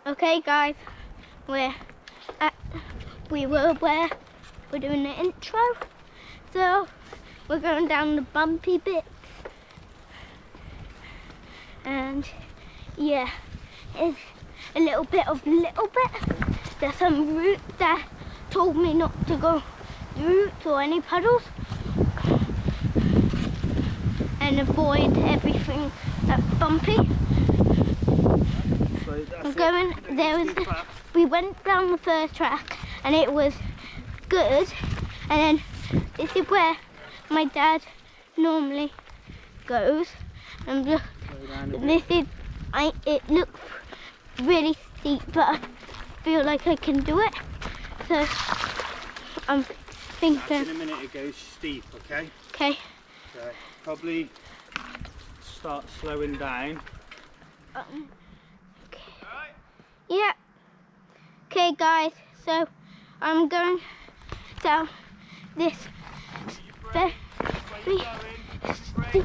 Okay guys, we're doing the intro, so we're going down the bumpy bits, and yeah, it's a little bit. There's some routes that told me not to go routes or any puddles, and avoid everything that's bumpy. We went down the first track and it was good, and then this is where my dad normally goes, and it looks really steep, but I feel like I can do it, so I'm thinking. In a minute it goes steep, okay? Okay. So probably start slowing down. Okay. Yeah. Okay guys, so I'm going down this very steep. Slow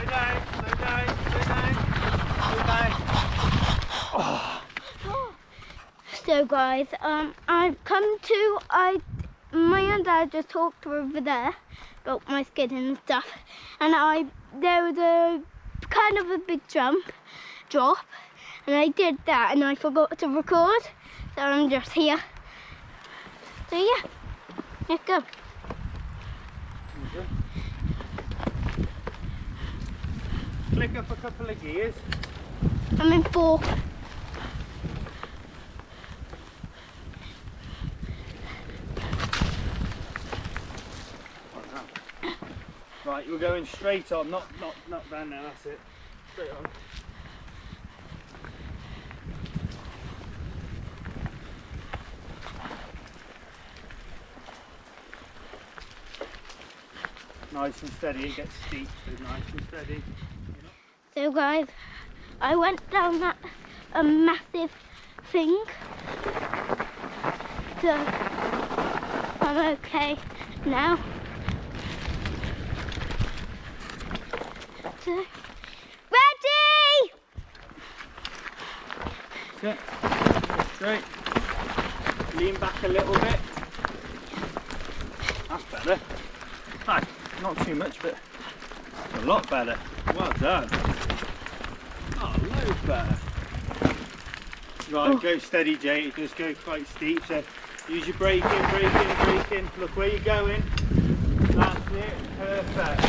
down. Oh. So guys, I've come to, my and dad just talked over there about my skid and stuff, and there was a kind of a big drop, and I did that and I forgot to record, so I'm just here. So yeah, let's go. Okay. Flick up a couple of gears. I'm in 4. Right, you're going straight on, not down there, that's it. Straight on. Nice and steady, it gets steep, so nice and steady. So guys, I went down that massive thing, so I'm okay now. So, ready? Sit. Straight. Lean back a little bit. That's better. Hi. Not too much, but a lot better. Well done. Oh, loads better. Right, go steady, Jay. It does go quite steep, so use your braking. Look where you're going. That's it. Perfect.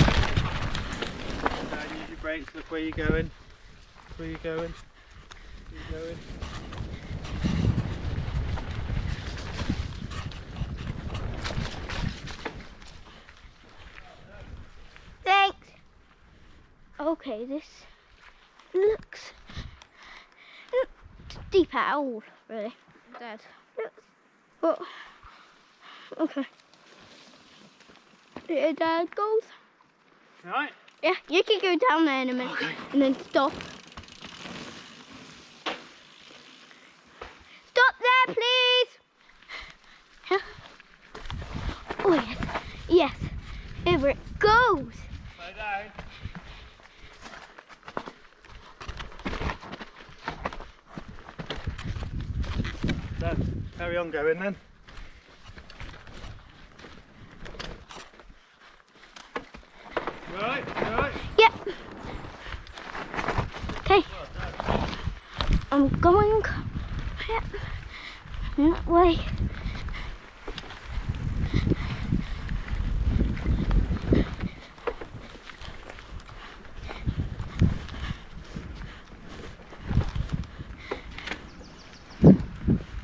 Use your brakes. Look where you're going. Where you're going. Thanks. Okay, this looks deep at all, really. Dad. But okay. There Dad goes. Right. Yeah, you can go down there in a minute, okay, and then stop. Stop there, please. Huh? Oh yes. Here it goes. Slow down. Then carry on going then. Right. Yep. Okay. I'm going that way.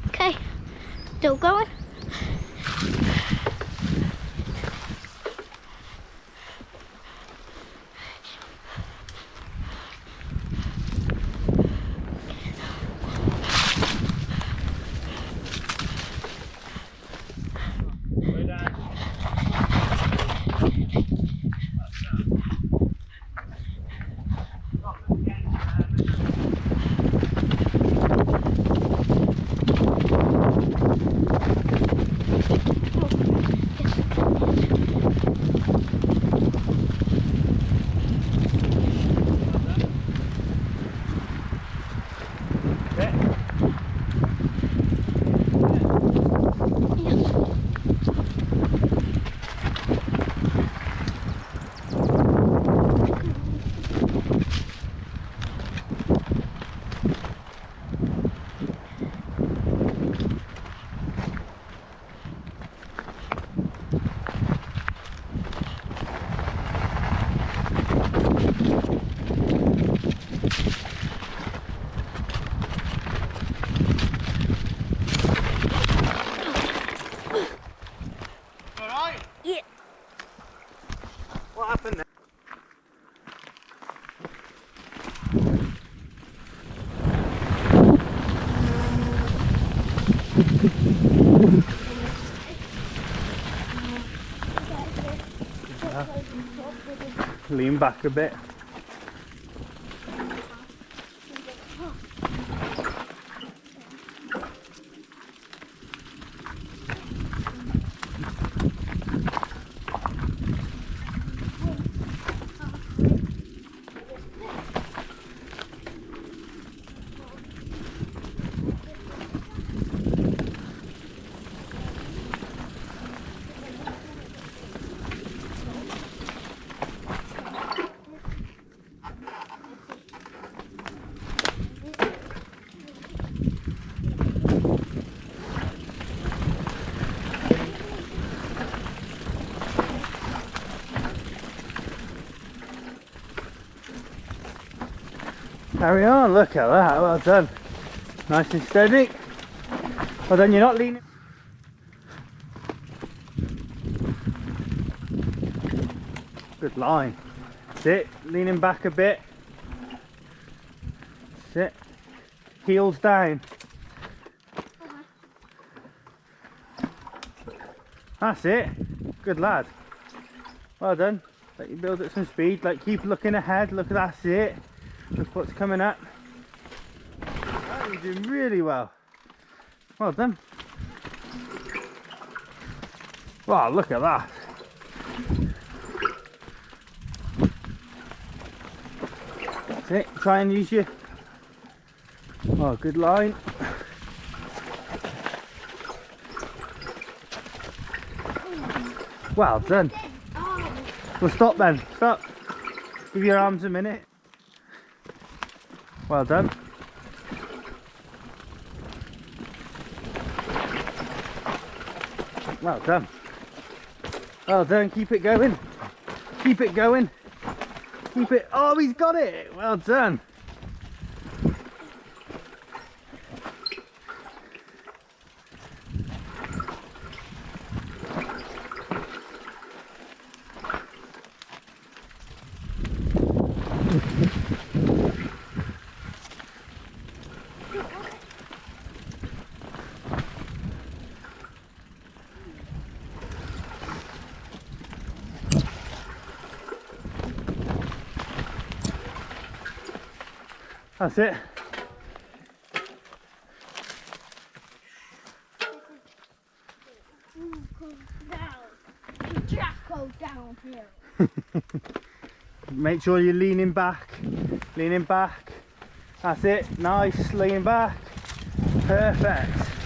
Okay, still going. What happened there? Lean back a bit. Carry on, look at that, well done. Nice and steady. Well done, you're not leaning. Good line. Sit, leaning back a bit. Sit. Heels down. That's it. Good lad. Well done. Let you build at some speed. Like keep looking ahead. Look, that's it. Look what's coming up. Oh, you're doing really well. Well done. Wow, look at that. That's it. Try and use your... Oh, good line. Well done. Well, stop then. Stop. Give your arms a minute. Well done. Well done. Well done. Keep it going. Keep it going. Keep it. Oh, he's got it. Well done. That's it. Make sure you're leaning back. Leaning back. That's it. Nice. Lean back. Perfect.